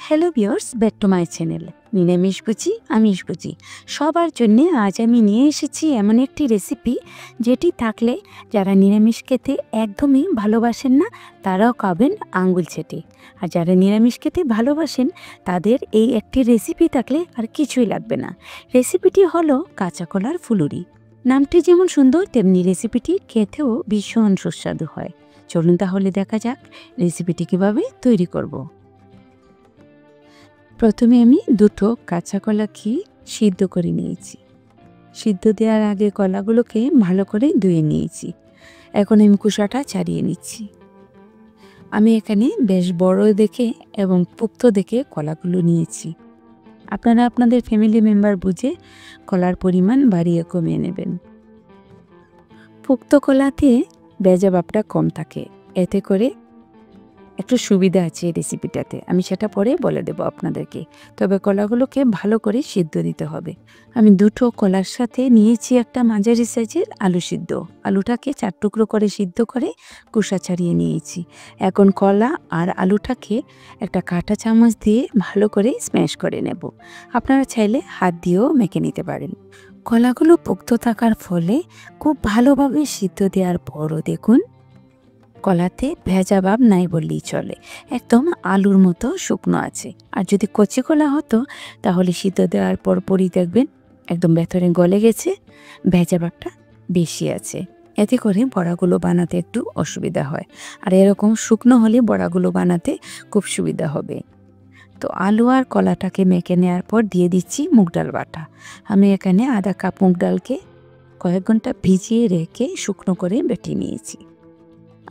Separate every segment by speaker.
Speaker 1: Hello viewers, back to my channel নিরামিষ বুঝি আমিষ বুঝি। সবার জন্যে আজ আমি নিয়ে এসেছি এমন একটি রেসিপি যেটি থাকলে যারা নিরামিষ খেতে একদমই ভালোবাসেন না তারাও খাবেন আঙ্গুল চেটে, আর যারা নিরামিষ খেতে ভালোবাসেন তাদের এই একটি রেসিপি থাকলে আর কিছুই লাগবে না। রেসিপিটি হলো কাঁচা কলার ফুলুরি। নামটি যেমন সুন্দর তেমনি রেসিপিটি খেতেও ভীষণ সুস্বাদু হয়। চলুন তাহলে দেখা যাক রেসিপিটি কীভাবে তৈরি করব। প্রথমে আমি দুটো কাঁচা কলা সিদ্ধ করে নিয়েছি। সিদ্ধ দেওয়ার আগে কলাগুলোকে ভালো করে ধুয়ে নিয়েছি। এখন আমি খোসাটা ছাড়িয়ে নিচ্ছি। আমি এখানে বেশ বড় দেখে এবং পুক্ত দেখে কলাগুলো নিয়েছি। আপনারা আপনাদের ফ্যামিলি মেম্বার বুঝে কলার পরিমাণ বাড়িয়ে কমিয়ে নেবেন। পুক্ত কলাতে ভেজা ভাবটা কম থাকে, এতে করে একটু সুবিধা আছে এই রেসিপিটাতে। আমি সেটা পরে বলে দেব আপনাদেরকে। তবে কলাগুলোকে ভালো করে সিদ্ধ দিতে হবে। আমি দুটো কলার সাথে নিয়েছি একটা মাঝারি সাইজের আলু সিদ্ধ। আলুটাকে 4 টুকরো করে সিদ্ধ করে খোসা ছাড়িয়ে নিয়েছি। এখন কলা আর আলুটাকে একটা কাঁটা চামচ দিয়ে ভালো করে স্ম্যাশ করে নেব। আপনারা চাইলে হাত দিয়েও মেখে নিতে পারেন। কলাগুলো পোক্ত থাকার ফলে খুব ভালোভাবে সিদ্ধ দেওয়ার পরও দেখুন কলাতে ভেজা ভাব নাই বললেই চলে, একদম আলুর মতো শুকনো আছে। আর যদি কচি কলা হতো তাহলে সিদ্ধ দেওয়ার পরপরই দেখবেন একদম ভেতরে গলে গেছে, ভেজা ভাবটা বেশি আছে। এতে করে বড়াগুলো বানাতে একটু অসুবিধা হয়, আর এরকম শুকনো হলে বড়াগুলো বানাতে খুব সুবিধা হবে। তো আলু আর কলাটাকে মেখে নেওয়ার পর দিয়ে দিচ্ছি মুগ ডাল বাটা। আমি এখানে আধা কাপ মুগ ডালকে কয়েক ঘন্টা ভিজিয়ে রেখে শুকনো করে বেটে নিয়েছি।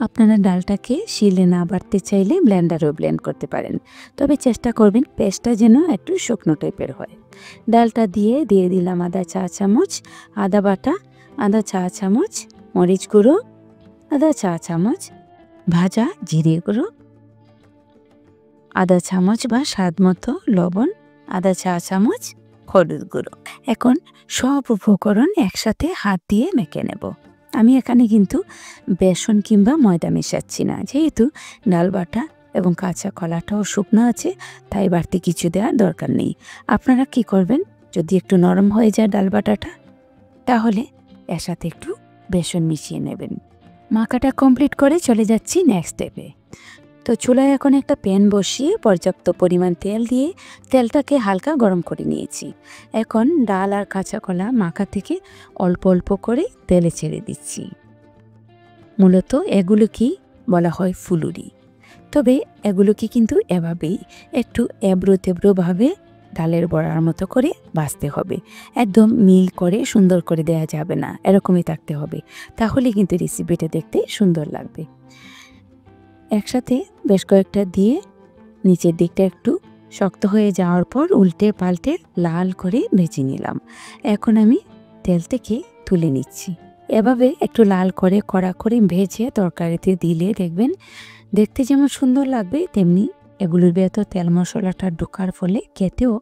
Speaker 1: আপনারা ডালটাকে শিলে না বাটতে চাইলে ব্লেন্ডারেও ব্লেন্ড করতে পারেন, তবে চেষ্টা করবেন পেস্টটা যেন একটু শুকনো টাইপের হয়। ডালটা দিয়ে দিলাম আধা চা চামচ আদা বাটা, আধা চা চামচ মরিচ গুঁড়ো, আধা চা চামচ ভাজা জিরে গুঁড়ো, আধা চামচ বা স্বাদ মতো লবণ, আধা চা চামচ হলুদ গুঁড়ো। এখন সব উপকরণ একসাথে হাত দিয়ে মেখে নেব। আমি এখানে কিন্তু বেসন কিংবা ময়দা মেশাচ্ছি না, যেহেতু ডাল বাটা এবং কাঁচা কলাটাও শুকনো আছে, তাই বাড়তি কিছু দেওয়ার দরকার নেই। আপনারা কি করবেন, যদি একটু নরম হয়ে যায় ডাল বাটাটা তাহলে এর সাথে একটু বেসন মিশিয়ে নেবেন। মাখাটা কমপ্লিট করে চলে যাচ্ছি নেক্সট স্টেপে। তো চুলায় এখন একটা প্যান বসিয়ে পর্যাপ্ত পরিমাণ তেল দিয়ে তেলটাকে হালকা গরম করে নিয়েছি। এখন ডাল আর কাঁচা কলা মাখা থেকে অল্প অল্প করে তেলে ছেড়ে দিচ্ছি। মূলত এগুলোকেই বলা হয় ফুলুরি। তবে এগুলোকে কিন্তু এভাবেই একটু এবড়ো তেবড়োভাবে ডালের বড়ার মতো করে ভাজতে হবে। একদম মিল করে সুন্দর করে দেওয়া যাবে না, এরকমই থাকতে হবে, তাহলে কিন্তু রেসিপিটা দেখতে সুন্দর লাগবে। একসাথে বেশ কয়েকটা দিয়ে নিচের দিকটা একটু শক্ত হয়ে যাওয়ার পর উল্টে পাল্টে লাল করে ভেজে নিলাম। এখন আমি তেল থেকে তুলে নিচ্ছি। এভাবে একটু লাল করে কড়া করে ভেজে তরকারিতে দিলে দেখবেন দেখতে যেমন সুন্দর লাগবে, তেমনি এগুলোর ভেতর তেল মশলাটা ঢোকার ফলে খেতেও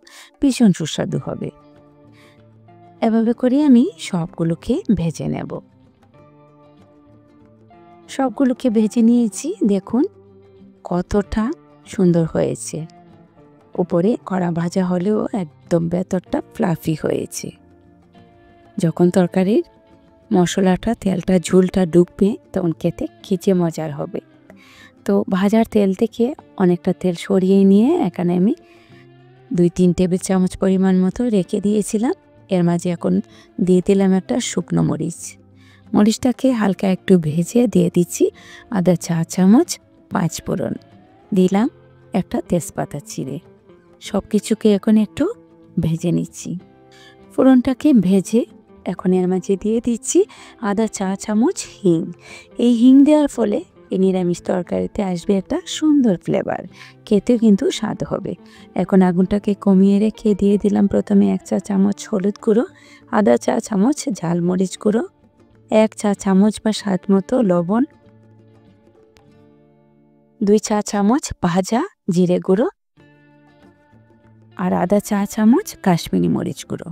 Speaker 1: ভীষণ সুস্বাদু হবে। এভাবে করে আমি সবগুলোকে ভেজে নেব। সবগুলোকে ভেজে নিয়েছি, দেখুন কতটা সুন্দর হয়েছে। উপরে কড়া ভাজা হলেও একদম ভেতরটা ফ্লাফি হয়েছে। যখন তরকারির মশলাটা তেলটা ঝোলটা ডুববে তখন খেতে খিচে মজার হবে। তো ভাজার তেল থেকে অনেকটা তেল সরিয়ে নিয়ে এখানে আমি 2-3 টেবিল চামচ পরিমাণ মতো রেখে দিয়েছিলাম। এর মাঝে এখন দিয়ে দিলাম একটা শুকনো মরিচ। মরিচটাকে হালকা একটু ভেজে দিয়ে দিচ্ছি আধা চা চামচ 5 ফোড়ন, দিলাম একটা তেজপাতা চিড়ে। সব কিছুকে এখন একটু ভেজে নিচ্ছি। ফোড়নটাকে ভেজে এখন এর মাঝে দিয়ে দিচ্ছি আধা চা চামচ হিং। এই হিং দেওয়ার ফলে এই নিরামিষ তরকারিতে আসবে একটা সুন্দর ফ্লেভার, খেতেও কিন্তু স্বাদ হবে। এখন আগুনটাকে কমিয়ে রেখে দিয়ে দিলাম প্রথমে 1 চা চামচ হলুদ গুঁড়ো, আধা চা চামচ ঝাল মরিচ গুঁড়ো, 1 চা চামচ বা স্বাদ মতো লবণ, 2 চা চামচ ভাজা জিরে গুঁড়ো আর আধা চা চামচ কাশ্মীরি মরিচ গুঁড়ো।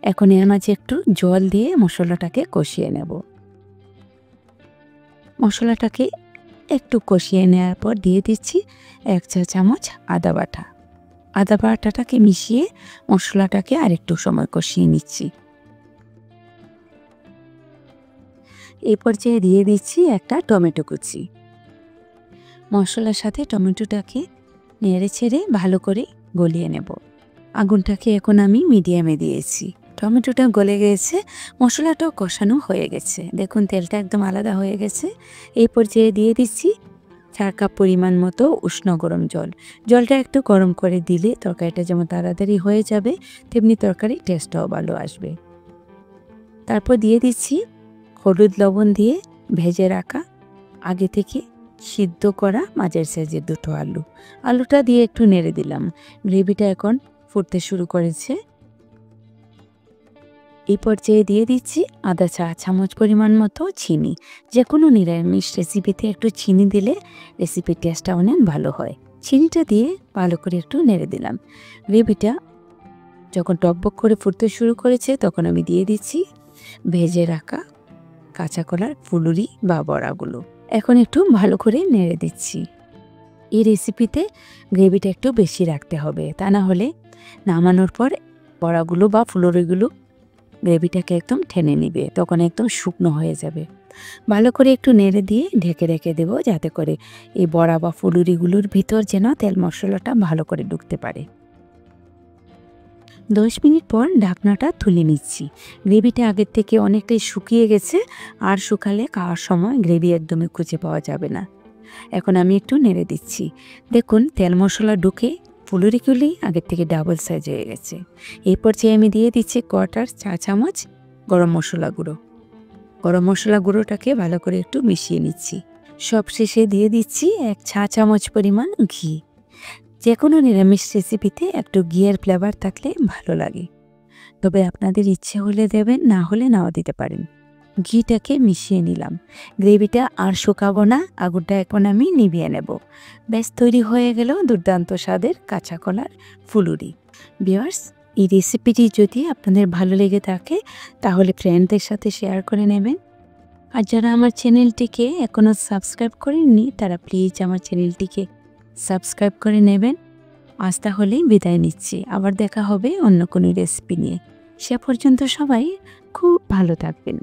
Speaker 1: এখন এর মাঝে একটু জল দিয়ে মশলাটাকে কষিয়ে নেব। মশলাটাকে একটু কষিয়ে নেওয়ার পর দিয়ে দিচ্ছি 1 চা চামচ আদা বাটা। আদা বাটাটাকে মিশিয়ে মশলাটাকে আরেকটু সময় কষিয়ে নিচ্ছি। এই পর্যায়ে দিয়ে দিচ্ছি একটা টমেটো কুচি। মশলার সাথে টমেটোটাকে নেড়ে ছেড়ে ভালো করে গলিয়ে নেব। আগুনটাকে এখন আমি মিডিয়ামে দিয়েছি। টমেটোটা গলে গেছে, মশলাটাও কষানো হয়ে গেছে। দেখুন তেলটা একদম আলাদা হয়ে গেছে। এই পর্যায়ে দিয়ে দিচ্ছি 4 কাপ পরিমাণ মতো উষ্ণ গরম জল। জলটা একটু গরম করে দিলে তরকারিটা যেমন তাড়াতাড়ি হয়ে যাবে, তেমনি তরকারির টেস্টটাও ভালো আসবে। তারপর দিয়ে দিচ্ছি হলুদ লবণ দিয়ে ভেজে রাখা আগে থেকে সিদ্ধ করা মাঝের সাইজের 2টো আলু। আলুটা দিয়ে একটু নেড়ে দিলাম। গ্রেভিটা এখন ফুটতে শুরু করেছে। এই পর্যায়ে দিয়ে দিচ্ছি আধা চা চামচ পরিমাণ মতো চিনি। যে কোনো নিরামিষ রেসিপিতে একটু চিনি দিলে রেসিপির টেস্টটা অনেক ভালো হয়। চিনিটা দিয়ে ভালো করে একটু নেড়ে দিলাম। গ্রেভিটা যখন টকবক করে ফুটতে শুরু করেছে তখন আমি দিয়ে দিচ্ছি ভেজে রাখা কাঁচা কলার ফুলুরি বা বড়াগুলো। এখন একটু ভালো করে নেড়ে দিচ্ছি। এই রেসিপিতে গ্রেভিটা একটু বেশি রাখতে হবে, তা না হলে নামানোর পর বড়াগুলো বা ফুলুরিগুলো গ্রেভিটাকে একদম টেনে নিবে, তখন একদম শুকনো হয়ে যাবে। ভালো করে একটু নেড়ে দিয়ে ঢেকে রেখে দেবো, যাতে করে এই বড়া বা ফুলুরিগুলোর ভিতর যেন তেল মশলাটা ভালো করে ঢুকতে পারে। 10 মিনিট পর ঢাকনাটা তুলে নিচ্ছি। গ্রেভিটা আগের থেকে অনেকটাই শুকিয়ে গেছে, আর শুকালে খাওয়ার সময় গ্রেভি একদমই খুঁজে পাওয়া যাবে না। এখন আমি একটু নেড়ে দিচ্ছি। দেখুন তেল মশলা ঢুকে ফুলুরিগুলি আগের থেকে ডাবল সাইজ হয়ে গেছে। এই পর্যায়ে আমি দিয়ে দিচ্ছি 1/4 চা চামচ গরম মশলা গুঁড়ো। গরম মশলা গুঁড়োটাকে ভালো করে একটু মিশিয়ে নিচ্ছি। সবশেষে দিয়ে দিচ্ছি 1 চা চামচ পরিমাণ ঘি। যে কোনো নিরামিষ রেসিপিতে একটু ঘিয়ের ফ্লেভার থাকলে ভালো লাগে, তবে আপনাদের ইচ্ছে হলে দেবেন, না হলে নাও দিতে পারেন। ঘিটাকে মিশিয়ে নিলাম। গ্রেভিটা আর শুকাবো না, আগুনটা এখন আমি নিভিয়ে নেব। ব্যাস তৈরি হয়ে গেল দুর্দান্ত স্বাদের কাঁচা কলার ফুলুরি। ভিউয়ার্স, এই রেসিপিটি যদি আপনাদের ভালো লেগে থাকে তাহলে ফ্রেন্ডদের সাথে শেয়ার করে নেবেন। আর যারা আমার চ্যানেলটিকে এখনও সাবস্ক্রাইব করেননি তারা প্লিজ আমার চ্যানেলটিকে সাবস্ক্রাইব করে নেবেন। আজ তাহলেই বিদায় নিচ্ছি, আবার দেখা হবে অন্য কোনো রেসিপি নিয়ে। সে পর্যন্ত সবাই খুব ভালো থাকবেন।